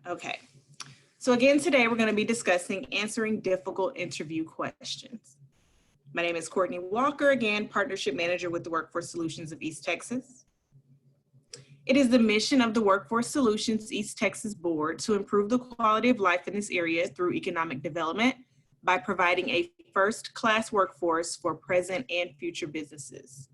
Okay. So again, today we're going to be discussing answering difficult interview questions. My name is Courtney Walker, again, Partnership Manager with the Workforce Solutions of East Texas. It is the mission of the Workforce Solutions East Texas Board to improve the quality of life in this area through economic development by providing a first-class workforce for present and future businesses.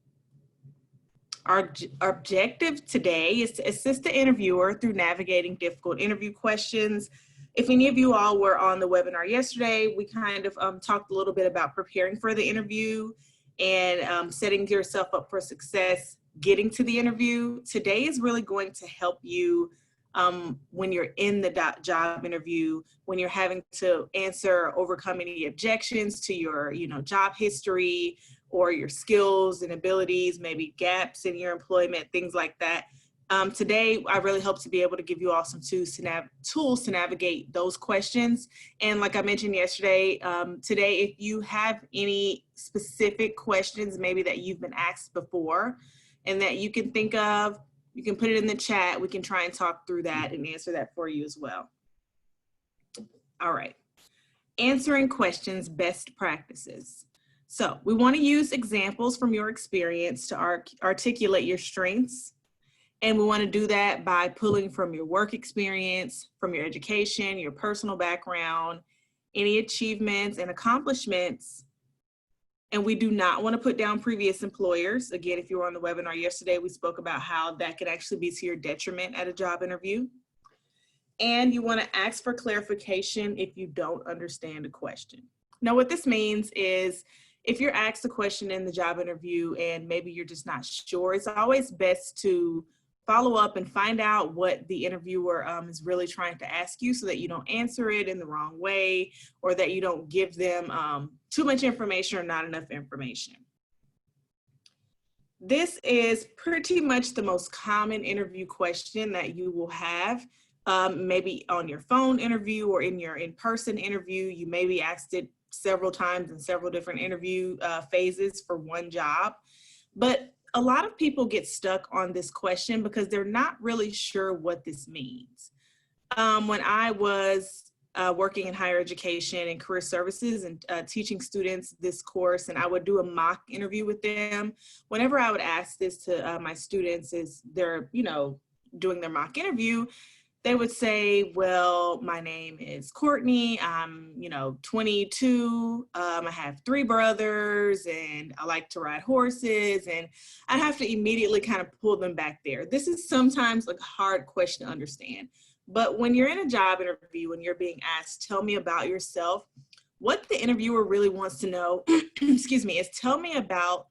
Our objective today is to assist the interviewer through navigating difficult interview questions. If any of you all were on the webinar yesterday, we kind of talked a little bit about preparing for the interview and setting yourself up for success, getting to the interview. Today is really going to help you when you're in the job interview, when you're having to overcome any objections to your job history or your skills and abilities, maybe gaps in your employment, things like that. Today, I really hope to be able to give you all some tools to navigate those questions. And like I mentioned yesterday, today, if you have any specific questions maybe that you've been asked before and that you can think of, you can put it in the chat. We can try and talk through that and answer that for you as well. All right, answering questions, best practices. So we want to use examples from your experience to articulate your strengths. And we want to do that by pulling from your work experience, from your education, your personal background, any achievements and accomplishments. And we do not want to put down previous employers. Again, if you were on the webinar yesterday, we spoke about how that could actually be to your detriment at a job interview. And you want to ask for clarification if you don't understand a question. Now, what this means is if you're asked a question in the job interview and maybe you're just not sure, it's always best to follow up and find out what the interviewer is really trying to ask you so that you don't answer it in the wrong way or that you don't give them too much information or not enough information. This is pretty much the most common interview question that you will have. Maybe on your phone interview or in your in-person interview, you may be asked it several times in several different interview phases for one job. But a lot of people get stuck on this question because they're not really sure what this means. When I was working in higher education and career services and teaching students this course, and I would do a mock interview with them, whenever I would ask this to my students as they're, doing their mock interview, they would say, well, my name is Courtney, I'm, 22, I have 3 brothers, and I like to ride horses, and I have to immediately kind of pull them back there. This is sometimes a hard question to understand, but when you're in a job interview and you're being asked, tell me about yourself, what the interviewer really wants to know, excuse me, is tell me about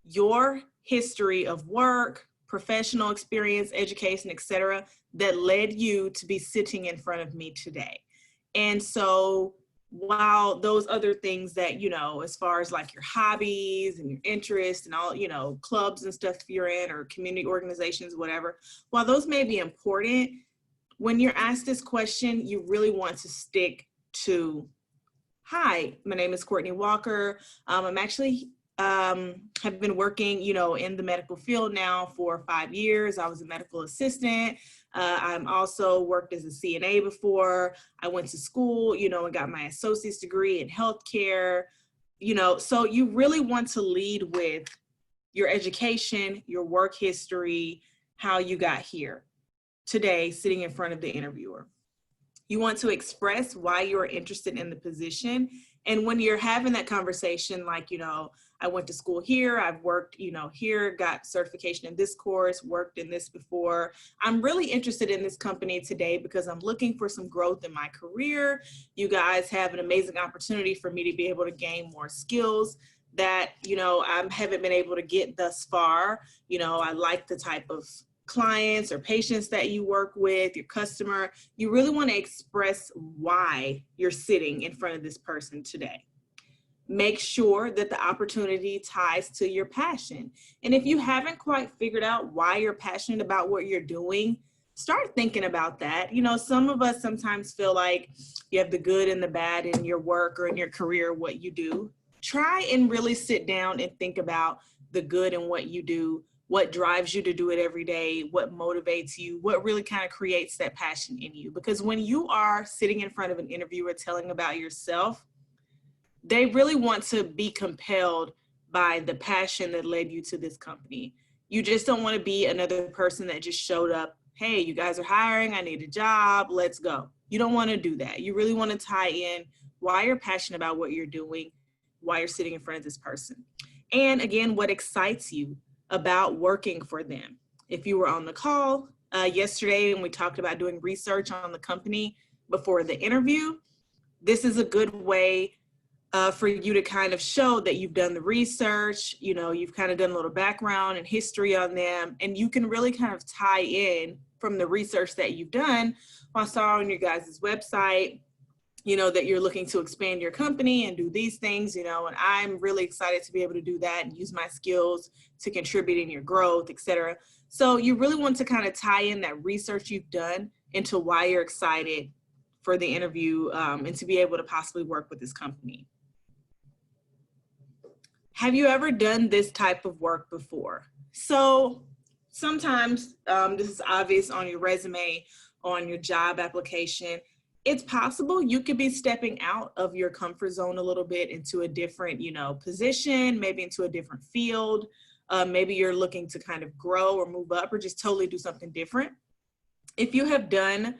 your history of work, professional experience, education, etc., that led you to be sitting in front of me today. And so while those other things that, as far as like your hobbies and your interests and all, clubs and stuff you're in or community organizations, whatever, while those may be important, when you're asked this question, you really want to stick to, hi, my name is Courtney Walker. I'm actually have been working, in the medical field now for 5 years. I was a medical assistant. I'm also worked as a CNA before. I went to school, and got my associate's degree in healthcare, so you really want to lead with your education, your work history, how you got here today, sitting in front of the interviewer. You want to express why you're interested in the position. And when you're having that conversation, like, I went to school here, I've worked, here, got certification in this course, worked in this before. I'm really interested in this company today because I'm looking for some growth in my career. You guys have an amazing opportunity for me to be able to gain more skills that, I haven't been able to get thus far. I like the type of clients or patients that you work with, your customer. You really want to express why you're sitting in front of this person today. Make sure that the opportunity ties to your passion. And if you haven't quite figured out why you're passionate about what you're doing, start thinking about that. Some of us sometimes feel like you have the good and the bad in your work or in your career, what you do. Try and really sit down and think about the good in what you do what drives you to do it every day, what motivates you, what really kind of creates that passion in you. Because when you are sitting in front of an interviewer telling about yourself, they really want to be compelled by the passion that led you to this company. You just don't want to be another person that just showed up, hey, you guys are hiring, I need a job, let's go. You don't want to do that. You really want to tie in why you're passionate about what you're doing, why you're sitting in front of this person. And again, what excites you about working for them. If you were on the call yesterday and we talked about doing research on the company before the interview, this is a good way for you to kind of show that you've done the research, you know, you've kind of done a little background and history on them, and you can really kind of tie in from the research that you've done. I saw on your guys' website, you know, that you're looking to expand your company and do these things, you know, and I'm really excited to be able to do that and use my skills to contribute in your growth, et cetera. So you really want to kind of tie in that research you've done into why you're excited for the interview and to be able to possibly work with this company. Have you ever done this type of work before? So sometimes this is obvious on your resume, on your job application. It's possible you could be stepping out of your comfort zone a little bit into a different, you know, position, maybe into a different field. Maybe you're looking to kind of grow or move up or just totally do something different. If you have done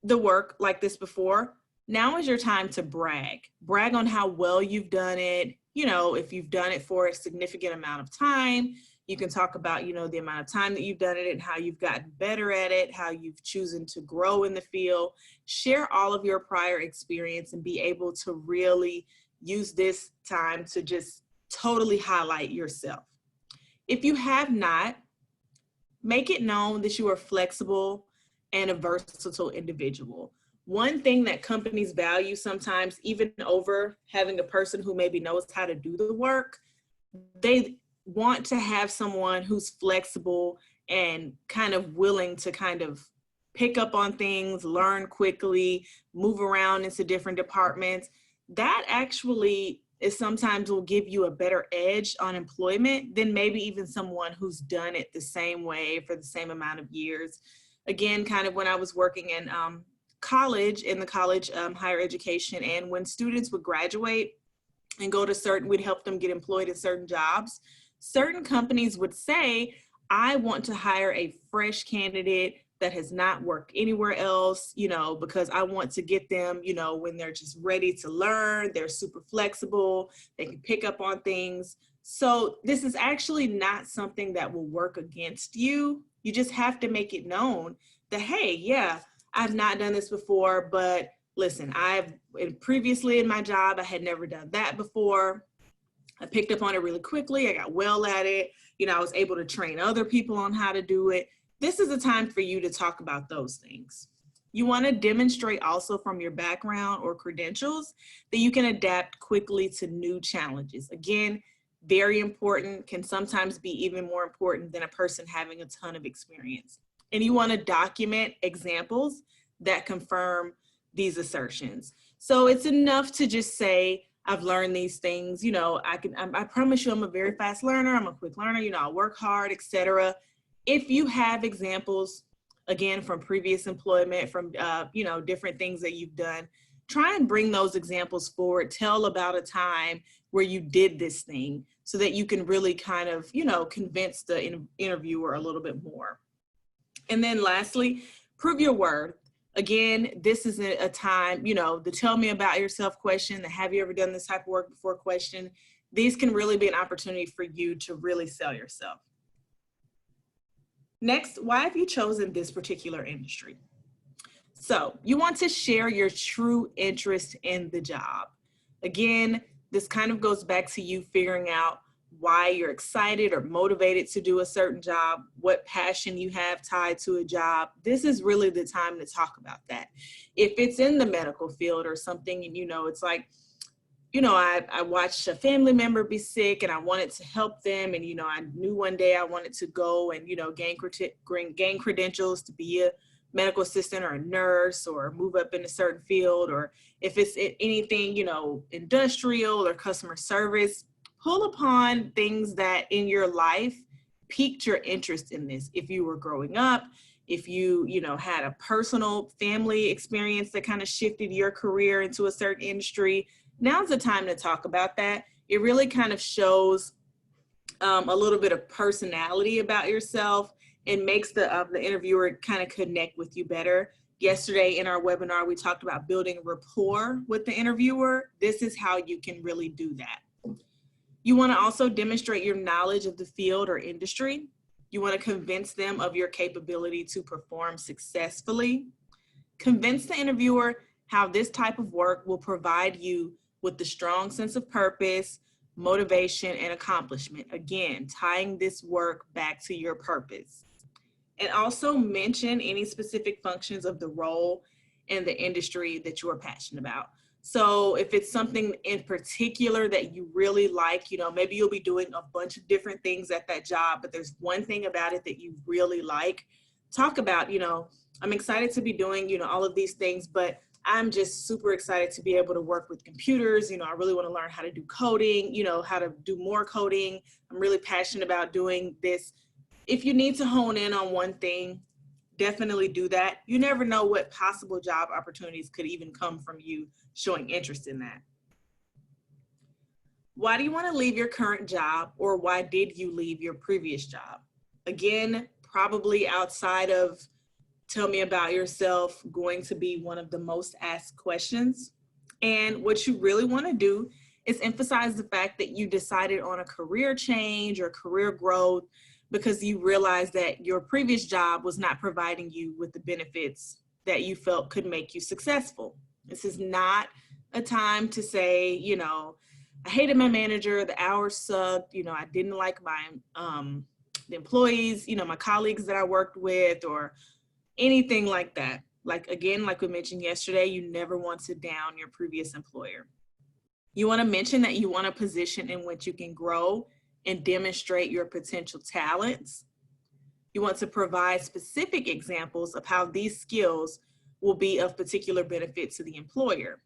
the work like this before, now is your time to brag. Brag on how well you've done it. You know, if you've done it for a significant amount of time, you can talk about, you know, the amount of time that you've done it and how you've gotten better at it, how you've chosen to grow in the field. Share all of your prior experience and be able to really use this time to just totally highlight yourself. If you have not, make it known that you are flexible and a versatile individual. One thing that companies value sometimes, even over having a person who maybe knows how to do the work, they want to have someone who's flexible and kind of willing to kind of pick up on things, learn quickly, move around into different departments. That actually is sometimes will give you a better edge on employment than maybe even someone who's done it the same way for the same amount of years. Again, kind of when I was working in college, higher education, and when students would graduate and go to we'd help them get employed in certain jobs, certain companies would say, I want to hire a fresh candidate that has not worked anywhere else, you know, because I want to get them, you know, when they're just ready to learn, they're super flexible, they can pick up on things. So this is actually not something that will work against you. You just have to make it known that, hey, yeah, I've not done this before, but listen, previously in my job, I had never done that before. I picked up on it really quickly. I got well at it. You know, I was able to train other people on how to do it. This is a time for you to talk about those things. You want to demonstrate also from your background or credentials that you can adapt quickly to new challenges. Again, very important, can sometimes be even more important than a person having a ton of experience. And you want to document examples that confirm these assertions. So it's enough to just say, I've learned these things, you know, I promise you I'm a very fast learner, I'm a quick learner, you know, I work hard, etc. If you have examples, again, from previous employment, from, you know, different things that you've done, try and bring those examples forward. Tell about a time where you did this thing so that you can really kind of, you know, convince the interviewer a little bit more. And then lastly, prove your worth. Again, this is a time, you know, the tell me about yourself question, the have you ever done this type of work before question. These can really be an opportunity for you to really sell yourself. Next, why have you chosen this particular industry? So you want to share your true interest in the job. Again, this kind of goes back to you figuring out why you're excited or motivated to do a certain job, what passion you have tied to a job. This is really the time to talk about that. If it's in the medical field or something, and you know, it's like, you know, I watched a family member be sick and I wanted to help them. And, you know, I knew one day I wanted to go and, you know, gain credentials to be a medical assistant or a nurse or move up in a certain field. Or if it's anything, you know, industrial or customer service, pull upon things that in your life piqued your interest in this. If you were growing up, if you, had a personal family experience that kind of shifted your career into a certain industry, now's the time to talk about that. It really kind of shows a little bit of personality about yourself and makes the interviewer kind of connect with you better. Yesterday in our webinar, we talked about building rapport with the interviewer. This is how you can really do that. You want to also demonstrate your knowledge of the field or industry. You want to convince them of your capability to perform successfully. Convince the interviewer how this type of work will provide you with the strong sense of purpose, motivation, and accomplishment. Again, tying this work back to your purpose. And also mention any specific functions of the role and the industry that you are passionate about. So if it's something in particular that you really like, maybe you'll be doing a bunch of different things at that job, but there's one thing about it that you really like. Talk about, I'm excited to be doing, all of these things, but I'm just super excited to be able to work with computers. I really want to learn how to do coding, how to do more coding. I'm really passionate about doing this. If you need to hone in on one thing, definitely do that. You never know what possible job opportunities could even come from you showing interest in that. Why do you want to leave your current job, or why did you leave your previous job? Again, probably outside of tell me about yourself, going to be one of the most asked questions. And what you really want to do is emphasize the fact that you decided on a career change or career growth because you realized that your previous job was not providing you with the benefits that you felt could make you successful. This is not a time to say, I hated my manager, the hours sucked, I didn't like my the employees, my colleagues that I worked with, or anything like that. Like we mentioned yesterday, you never want to down your previous employer. You want to mention that you want a position in which you can grow and demonstrate your potential talents. You want to provide specific examples of how these skills will be of particular benefit to the employer.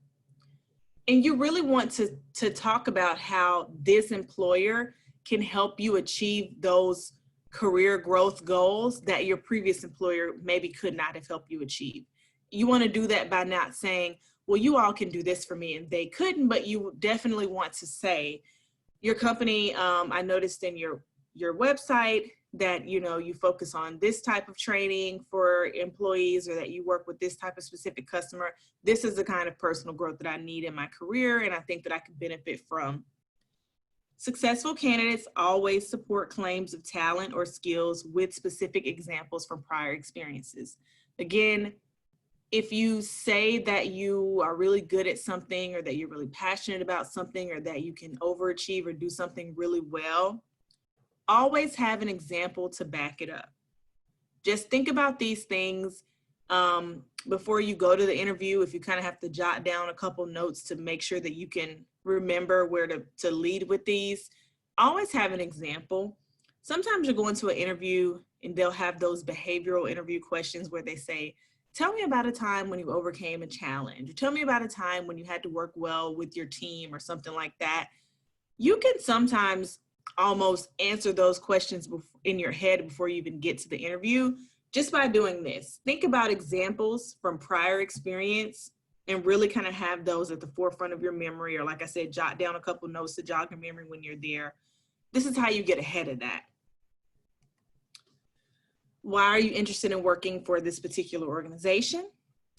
And you really want to talk about how this employer can help you achieve those career growth goals that your previous employer maybe could not have helped you achieve. You want to do that by not saying, well, you all can do this for me and they couldn't, but you definitely want to say, your company, I noticed in your website that, you focus on this type of training for employees, or that you work with this type of specific customer. This is the kind of personal growth that I need in my career, and I think that I could benefit from. Successful candidates always support claims of talent or skills with specific examples from prior experiences. Again, if you say that you are really good at something, or that you're really passionate about something, or that you can overachieve or do something really well, always have an example to back it up. Just think about these things before you go to the interview. If you kind of have to jot down a couple notes to make sure that you can remember where to lead with these, always have an example. Sometimes you're going to an interview and they'll have those behavioral interview questions where they say, tell me about a time when you overcame a challenge, or tell me about a time when you had to work well with your team, or something like that. You can sometimes almost answer those questions in your head before you even get to the interview, just by doing this. Think about examples from prior experience and really kind of have those at the forefront of your memory, or like I said, jot down a couple notes to jog your memory when you're there. This is how you get ahead of that. Why are you interested in working for this particular organization?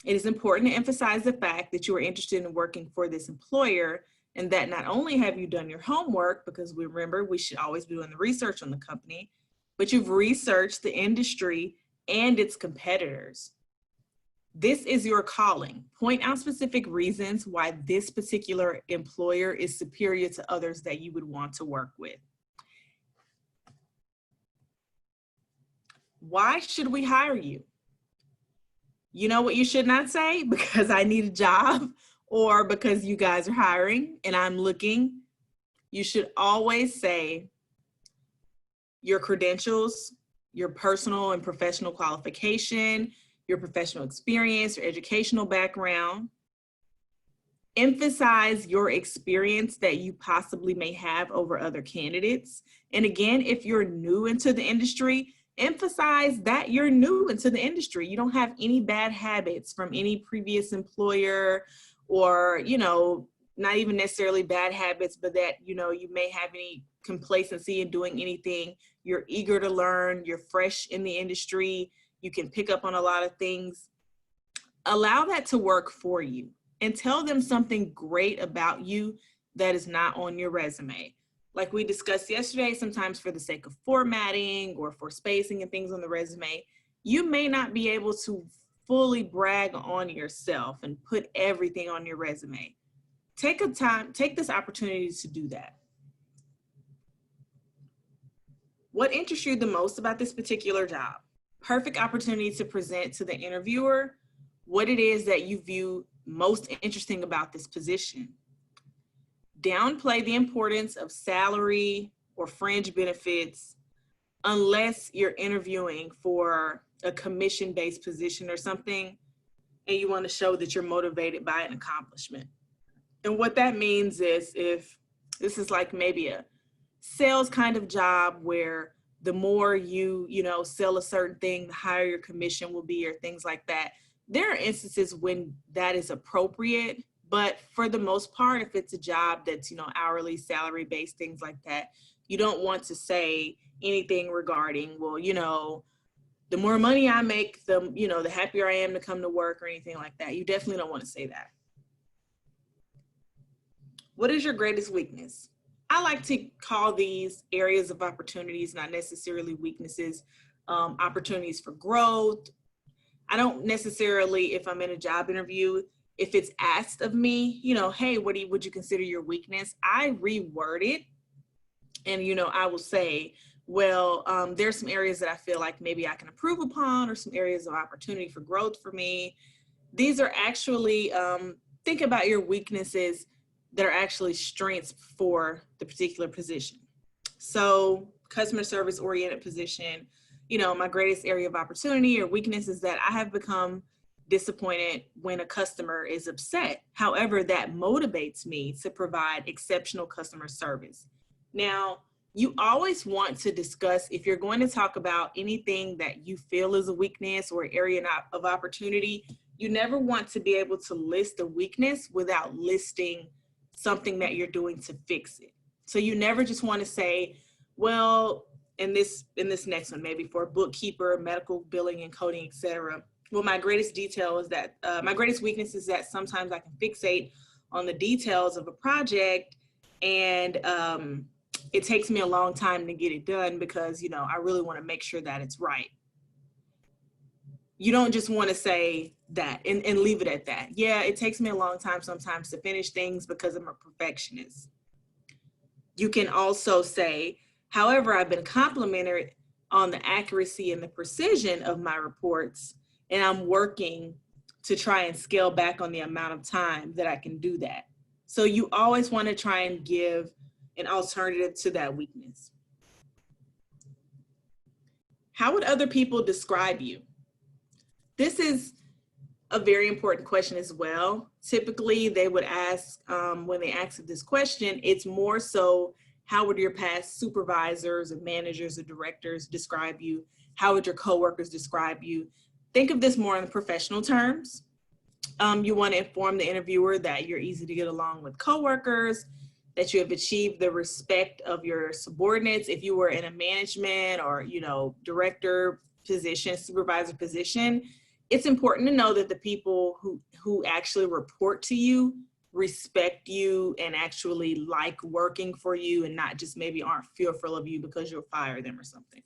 It is important to emphasize the fact that you are interested in working for this employer, and that not only have you done your homework, because we remember we should always be doing the research on the company, but you've researched the industry and its competitors. This is your calling. Point out specific reasons why this particular employer is superior to others that you would want to work with. Why should we hire you? You know what you should not say? Because I need a job, or because you guys are hiring and I'm looking. You should always say your credentials, your personal and professional qualification, your professional experience, your educational background. Emphasize your experience that you possibly may have over other candidates. And again, if you're new into the industry, emphasize that you're new into the industry. You don't have any bad habits from any previous employer, or, you know, not even necessarily bad habits, but that, you know, you may have any complacency in doing anything. You're eager to learn, you're fresh in the industry, you can pick up on a lot of things. Allow that to work for you, and tell them something great about you that is not on your resume. Like we discussed yesterday, sometimes for the sake of formatting or for spacing and things on the resume, you may not be able to fully brag on yourself and put everything on your resume. Take this opportunity to do that. What interests you the most about this particular job? Perfect opportunity to present to the interviewer what it is that you view most interesting about this position. Downplay the importance of salary or fringe benefits unless you're interviewing for a commission-based position or something, and you want to show that you're motivated by an accomplishment. And what that means is, if this is like maybe a sales kind of job where the more you sell a certain thing, the higher your commission will be, or things like that. There are instances when that is appropriate, but for the most part, if it's a job that's, hourly, salary based, things like that, you don't want to say anything regarding, well, the more money I make, the happier I am to come to work, or anything like that. You definitely don't want to say that. What is your greatest weakness? I like to call these areas of opportunities, not necessarily weaknesses, opportunities for growth. I don't necessarily, if I'm in a job interview, if it's asked of me, hey, would you consider your weakness? I reword it, and, I will say, well, there's some areas that I feel like maybe I can improve upon, or some areas of opportunity for growth for me. These are actually, think about your weaknesses that are actually strengths for the particular position. So customer service oriented position, my greatest area of opportunity or weakness is that I have become disappointed when a customer is upset. However, that motivates me to provide exceptional customer service. Now, you always want to discuss, if you're going to talk about anything that you feel is a weakness or area of opportunity, you never want to be able to list a weakness without listing something that you're doing to fix it. So you never just want to say, well, in this next one, maybe for a bookkeeper, medical billing and coding, etc. Well, my greatest detail is that, my greatest weakness is that sometimes I can fixate on the details of a project, and it takes me a long time to get it done because, I really want to make sure that it's right. You don't just want to say that and leave it at that. Yeah, it takes me a long time sometimes to finish things because I'm a perfectionist. You can also say, however, I've been complimented on the accuracy and the precision of my reports, and I'm working to try and scale back on the amount of time that I can do that. So you always want to try and give an alternative to that weakness. How would other people describe you? This is a very important question as well. Typically, they would ask, when they ask this question, it's more so, how would your past supervisors or managers or directors describe you? How would your coworkers describe you? Think of this more in professional terms. You want to inform the interviewer that you're easy to get along with coworkers, that you have achieved the respect of your subordinates. If you were in a management or, director position, supervisor position, it's important to know that the people who actually report to you respect you and actually like working for you, and not just maybe aren't fearful of you because you'll fire them or something.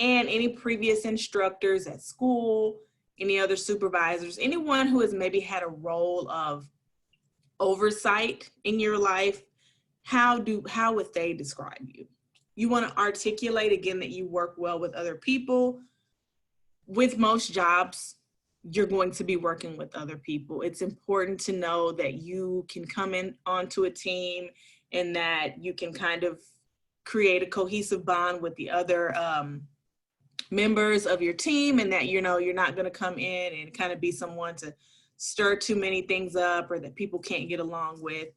And any previous instructors at school, any other supervisors, anyone who has maybe had a role of oversight in your life, how would they describe you? You want to articulate again that you work well with other people. With most jobs, you're going to be working with other people. It's important to know that you can come in onto a team and that you can kind of create a cohesive bond with the other members of your team, and that, you're not going to come in and kind of be someone to stir too many things up or that people can't get along with.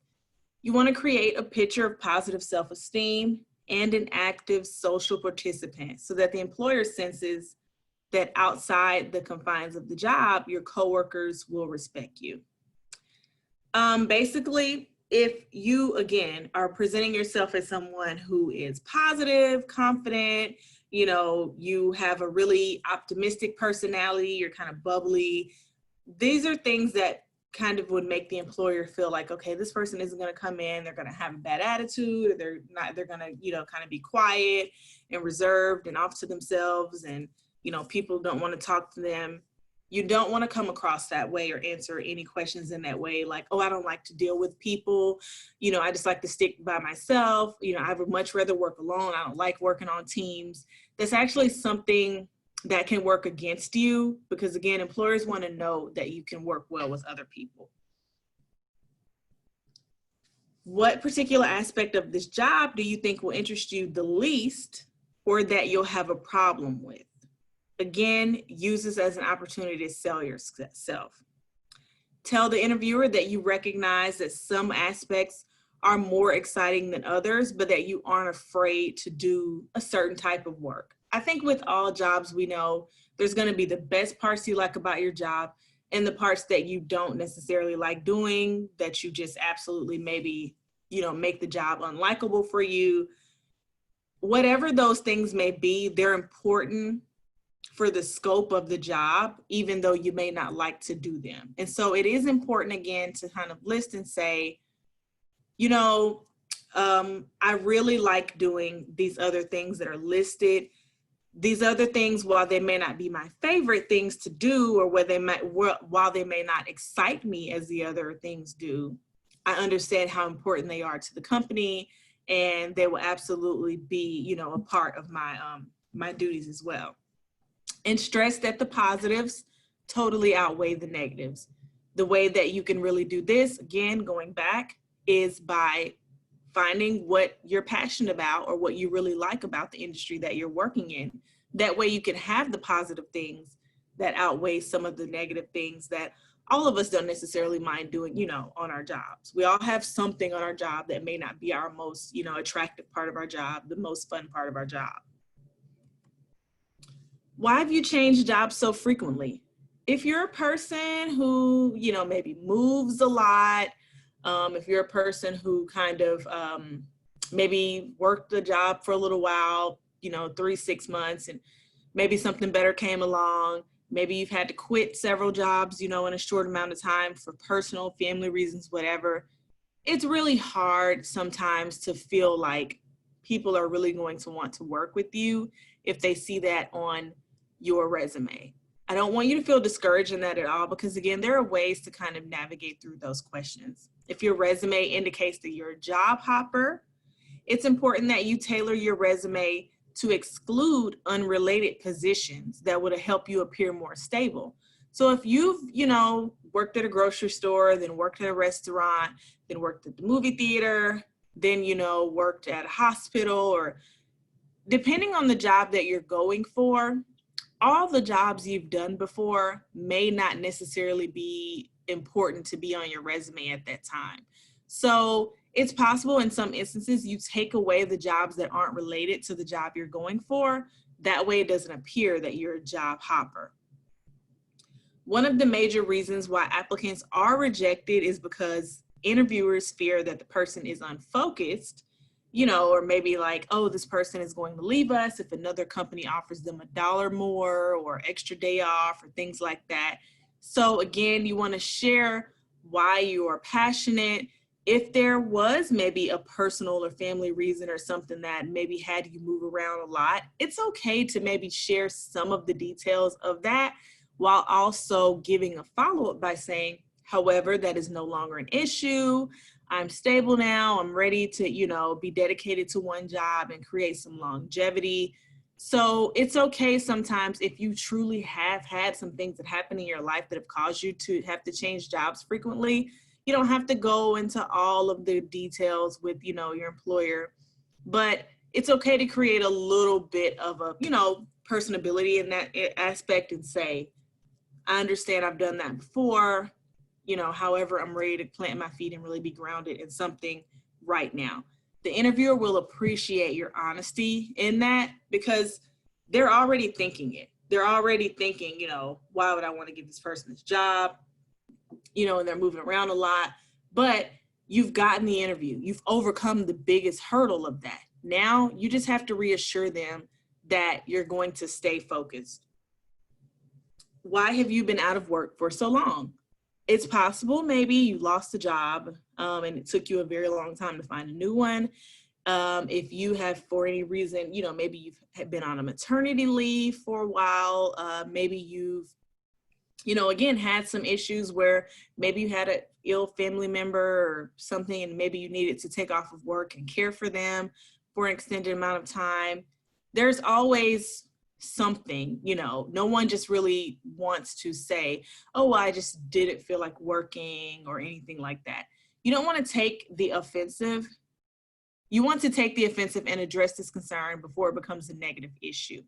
You want to create a picture of positive self-esteem and an active social participant so that the employer senses that outside the confines of the job, your coworkers will respect you. Basically, if you, again, are presenting yourself as someone who is positive, confident, you know, you have a really optimistic personality, you're kind of bubbly, these are things that kind of would make the employer feel like, okay, this person isn't going to come in, they're going to have a bad attitude, or they're going to, you know, kind of be quiet and reserved and off to themselves, and, you know, people don't want to talk to them. You don't want to come across that way or answer any questions in that way, like, oh, I don't like to deal with people. You know, I just like to stick by myself. You know, I would much rather work alone. I don't like working on teams. That's actually something that can work against you, because again, employers want to know that you can work well with other people. What particular aspect of this job do you think will interest you the least, or that you'll have a problem with? Again, use this as an opportunity to sell yourself. Tell the interviewer that you recognize that some aspects are more exciting than others, but that you aren't afraid to do a certain type of work. I think with all jobs, we know there's going to be the best parts you like about your job and the parts that you don't necessarily like doing, that you just absolutely maybe, you know, make the job unlikable for you. Whatever those things may be, they're important for the scope of the job, even though you may not like to do them. And so it is important, again, to kind of list and say, you know, I really like doing these other things that are listed. These other things, while they may not be my favorite things to do, or while they may not excite me as the other things do, I understand how important they are to the company, and they will absolutely be, you know, a part of my my duties as well. And stress that the positives totally outweigh the negatives. The way that you can really do this, again, going back, is by finding what you're passionate about or what you really like about the industry that you're working in. That way you can have the positive things that outweigh some of the negative things that all of us don't necessarily mind doing, you know, on our jobs. We all have something on our job that may not be our most, you know, attractive part of our job, the most fun part of our job. Why have you changed jobs so frequently? If you're a person who, you know, maybe moves a lot, if you're a person who kind of maybe worked the job for a little while, you know, 3-6 months, and maybe something better came along, maybe you've had to quit several jobs, you know, in a short amount of time for personal, family reasons, whatever. It's really hard sometimes to feel like people are really going to want to work with you if they see that on your resume. I don't want you to feel discouraged in that at all, because again, there are ways to kind of navigate through those questions. If your resume indicates that you're a job hopper, it's important that you tailor your resume to exclude unrelated positions that would help you appear more stable. So if you've, you know, worked at a grocery store, then worked at a restaurant, then worked at the movie theater, then, you know, worked at a hospital, or depending on the job that you're going for, all the jobs you've done before may not necessarily be important to be on your resume at that time. So it's possible in some instances you take away the jobs that aren't related to the job you're going for. That way it doesn't appear that you're a job hopper. One of the major reasons why applicants are rejected is because interviewers fear that the person is unfocused, you know, or maybe like, oh, this person is going to leave us if another company offers them $1 more or extra day off or things like that. So again, you want to share why you are passionate. If there was maybe a personal or family reason or something that maybe had you move around a lot, it's okay to maybe share some of the details of that, while also giving a follow-up by saying, however, that is no longer an issue. I'm stable now. I'm ready to, you know, be dedicated to one job and create some longevity. So it's okay sometimes if you truly have had some things that happen in your life that have caused you to have to change jobs frequently. You don't have to go into all of the details with, you know, your employer, but it's okay to create a little bit of a, you know, personability in that aspect and say, I understand I've done that before. you know, however, I'm ready to plant my feet and really be grounded in something right now. The interviewer will appreciate your honesty in that, because they're already thinking it. They're already thinking, you know, why would I want to give this person this job? You know, and they're moving around a lot, but you've gotten the interview. You've overcome the biggest hurdle of that. Now you just have to reassure them that you're going to stay focused. Why have you been out of work for so long? It's possible maybe you lost a job and it took you a very long time to find a new one. If you have, for any reason, you know, maybe you've been on a maternity leave for a while, maybe you've, you know, again, had some issues where maybe you had an ill family member or something, and maybe you needed to take off of work and care for them for an extended amount of time. There's always something, you know, no one just really wants to say, oh, well, I just didn't feel like working or anything like that. You don't want to take the offensive. You want to take the offensive and address this concern before it becomes a negative issue.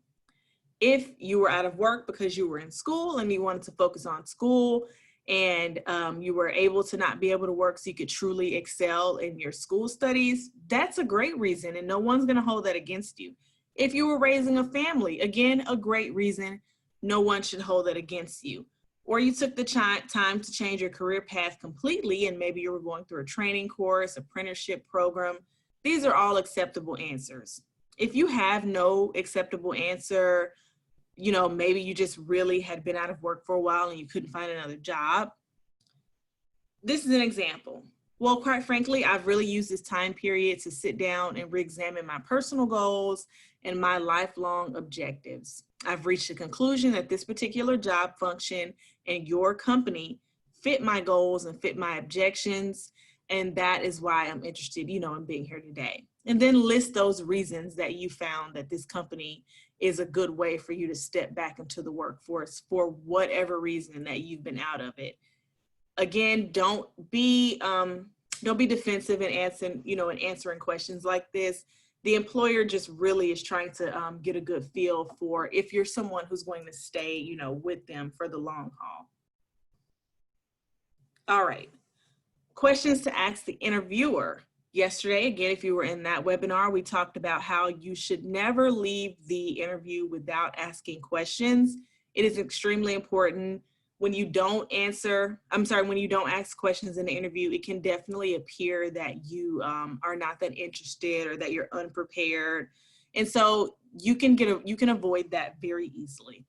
If you were out of work because you were in school and you wanted to focus on school, and you were able to not be able to work so you could truly excel in your school studies, that's a great reason, and no one's going to hold that against you. If you were raising a family, again, a great reason, no one should hold that against you. Or you took the time to change your career path completely, and maybe you were going through a training course, apprenticeship program. These are all acceptable answers. If you have no acceptable answer, you know, maybe you just really had been out of work for a while and you couldn't find another job. This is an example. Well, quite frankly, I've really used this time period to sit down and re-examine my personal goals and my lifelong objectives. I've reached a conclusion that this particular job function and your company fit my goals and fit my objections. And that is why I'm interested, you know, in being here today. And then list those reasons that you found that this company is a good way for you to step back into the workforce for whatever reason that you've been out of it. Again, don't be defensive in answering questions like this. The employer just really is trying to get a good feel for if you're someone who's going to stay, you know, with them for the long haul. All right. Questions to ask the interviewer. Yesterday, again, if you were in that webinar, we talked about how you should never leave the interview without asking questions. It is extremely important. When you don't ask questions in the interview, it can definitely appear that you are not that interested or that you're unprepared. And so you can avoid that very easily.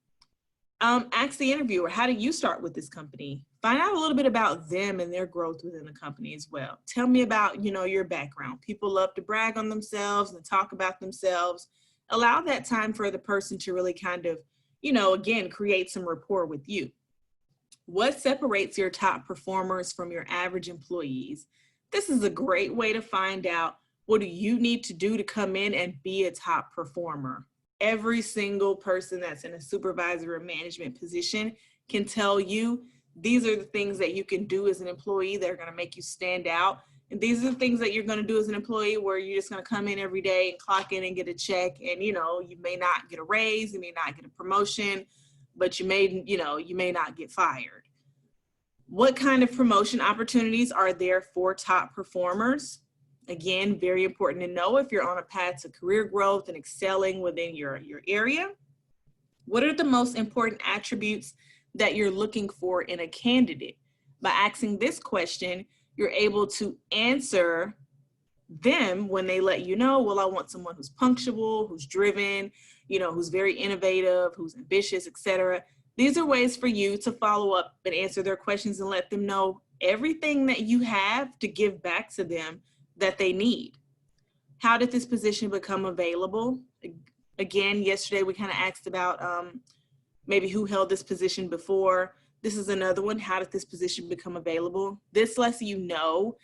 Ask the interviewer, how did you start with this company? Find out a little bit about them and their growth within the company as well. Tell me about, you know, your background. People love to brag on themselves and talk about themselves. Allow that time for the person to really kind of, you know, again, create some rapport with you. What separates your top performers from your average employees? This is a great way to find out, what do you need to do to come in and be a top performer? Every single person that's in a supervisor or management position can tell you these are the things that you can do as an employee that are going to make you stand out. And these are the things that you're going to do as an employee where you're just going to come in every day and clock in and get a check. And, you know, you may not get a raise, you may not get a promotion, but you may not get fired. What kind of promotion opportunities are there for top performers? Again, very important to know if you're on a path to career growth and excelling within your area. What are the most important attributes that you're looking for in a candidate? By asking this question, you're able to answer them when they let you know, well, I want someone who's punctual, who's driven, you know, who's very innovative, who's ambitious, etc. These are ways for you to follow up and answer their questions and let them know everything that you have to give back to them that they need. How did this position become available? Again, yesterday we kind of asked about maybe who held this position before. This is another one. How did this position become available? This lets you know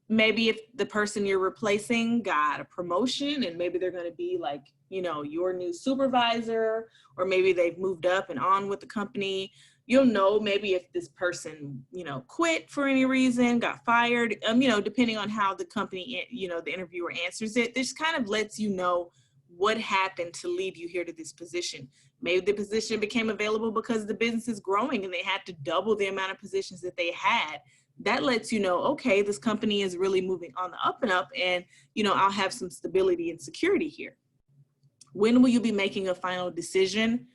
maybe if the person you're replacing got a promotion and maybe they're going to be like, you know, your new supervisor, or maybe they've moved up and on with the company. You'll know maybe if this person, you know, quit for any reason, got fired, you know, depending on how the company, you know, the interviewer answers it. This kind of lets you know what happened to lead you here to this position. Maybe the position became available because the business is growing and they had to double the amount of positions that they had. That lets you know, okay, this company is really moving on the up and up, and I'll have some stability and security here. When will you be making a final decision?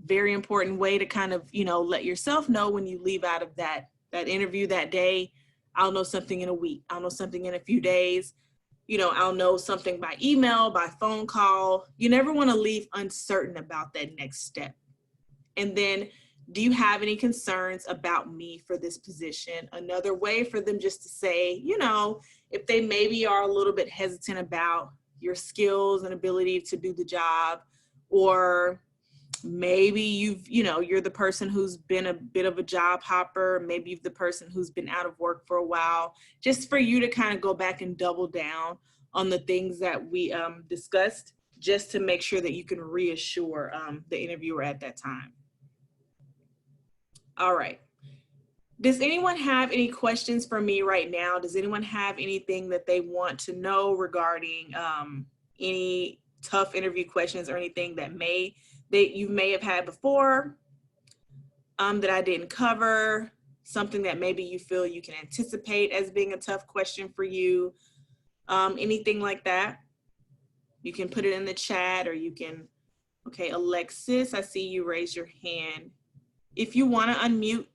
Very important way to kind of, let yourself know when you leave out of that interview that day. I'll know something in a week. I'll know something in a few days. I'll know something by email, by phone call. You never want to leave uncertain about that next step. And then, do you have any concerns about me for this position? Another way for them just to say, if they maybe are a little bit hesitant about your skills and ability to do the job, or maybe you're the person who's been a bit of a job hopper, maybe you're the person who's been out of work for a while, just for you to kind of go back and double down on the things that we discussed, just to make sure that you can reassure the interviewer at that time. All right. Does anyone have any questions for me right now? Does anyone have anything that they want to know regarding any tough interview questions or anything that you may have had before that I didn't cover, something that maybe you feel you can anticipate as being a tough question for you, anything like that? You can put it in the chat, or you can, okay, Alexis, I see you raise your hand. If you want to unmute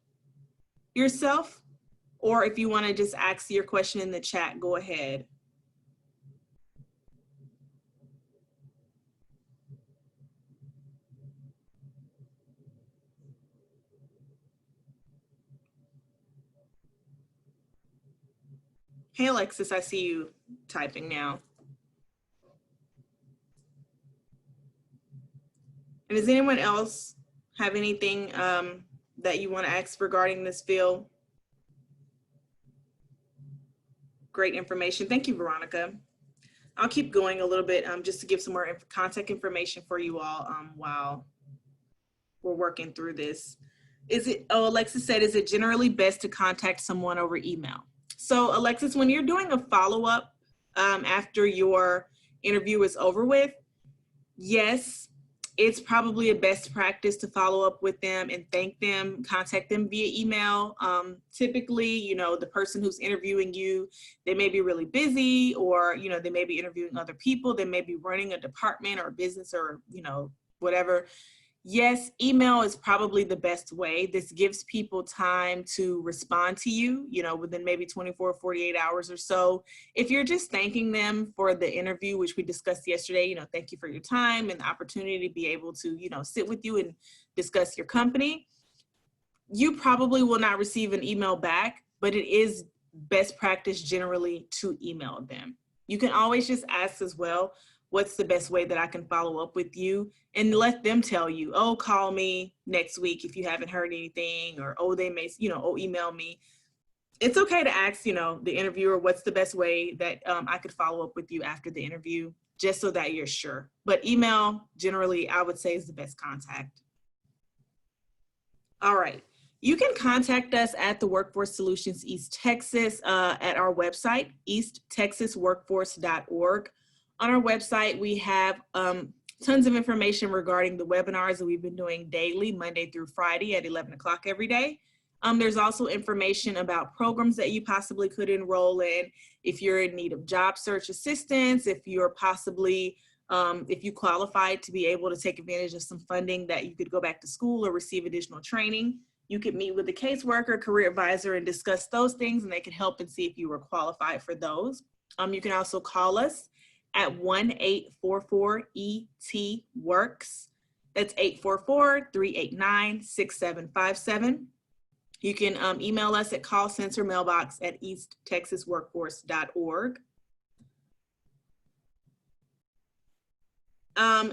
yourself, or if you want to just ask your question in the chat, go ahead. Hey, Alexis, I see you typing now. And does anyone else have anything that you want to ask regarding this field? Great information. Thank you, Veronica. I'll keep going a little bit just to give some more contact information for you all while we're working through this. Alexis said, is it generally best to contact someone over email? So Alexis, when you're doing a follow-up after your interview is over with, yes, it's probably a best practice to follow up with them and thank them, contact them via email. Typically, the person who's interviewing you, they may be really busy, or, they may be interviewing other people. They may be running a department or a business, or, whatever. Yes, email is probably the best way. This gives people time to respond to you, within maybe 24 or 48 hours or so. If you're just thanking them for the interview, which we discussed yesterday, thank you for your time and the opportunity to be able to, sit with you and discuss your company, you probably will not receive an email back, but it is best practice generally to email them. You can always just ask as well, what's the best way that I can follow up with you, and let them tell you, oh, call me next week if you haven't heard anything, or, oh, they may, email me. It's okay to ask, the interviewer, what's the best way that I could follow up with you after the interview, just so that you're sure. But email, generally, I would say is the best contact. All right. You can contact us at the Workforce Solutions East Texas at our website, easttexasworkforce.org. On our website, we have tons of information regarding the webinars that we've been doing daily, Monday through Friday at 11 o'clock every day. There's also information about programs that you possibly could enroll in if you're in need of job search assistance, if you're possibly, if you qualified to be able to take advantage of some funding that you could go back to school or receive additional training. You could meet with a caseworker, career advisor, and discuss those things, and they can help and see if you were qualified for those. You can also call us at 1-844-ET-WORKS. That's 844-389-6757. You can email us at callcentermailbox@easttexasworkforce.org.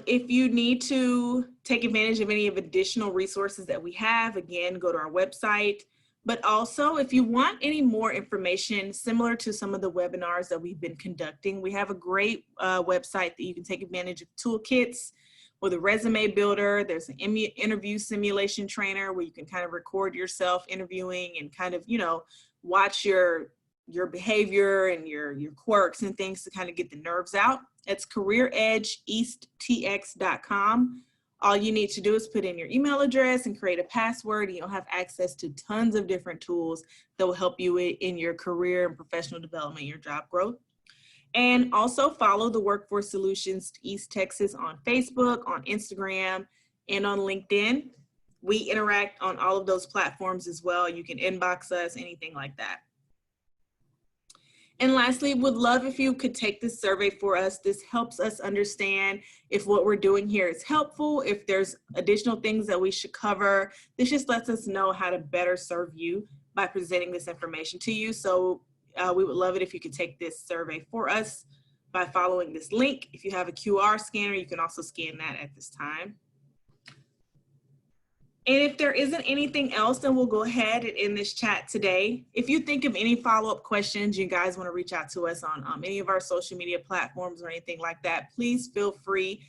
If you need to take advantage of any of additional resources that we have, again, go to our website. But also, if you want any more information similar to some of the webinars that we've been conducting, we have a great website that you can take advantage of toolkits with a resume builder. There's an interview simulation trainer where you can kind of record yourself interviewing and kind of, watch your behavior and your quirks and things to kind of get the nerves out. It's CareerEdgeEastTX.com. All you need to do is put in your email address and create a password, and you'll have access to tons of different tools that will help you in your career and professional development, your job growth. And also follow the Workforce Solutions East Texas on Facebook, on Instagram, and on LinkedIn. We interact on all of those platforms as well. You can inbox us, anything like that. And lastly, would love if you could take this survey for us. This helps us understand if what we're doing here is helpful, if there's additional things that we should cover. This just lets us know how to better serve you by presenting this information to you. So we would love it if you could take this survey for us by following this link. If you have a QR scanner, you can also scan that at this time. And if there isn't anything else, then we'll go ahead and end this chat today. If you think of any follow-up questions, you guys want to reach out to us on any of our social media platforms or anything like that, please feel free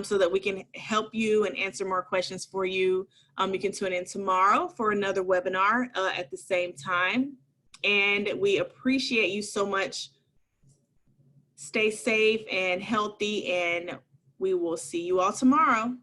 so that we can help you and answer more questions for you. You can tune in tomorrow for another webinar at the same time. And we appreciate you so much. Stay safe and healthy, and we will see you all tomorrow.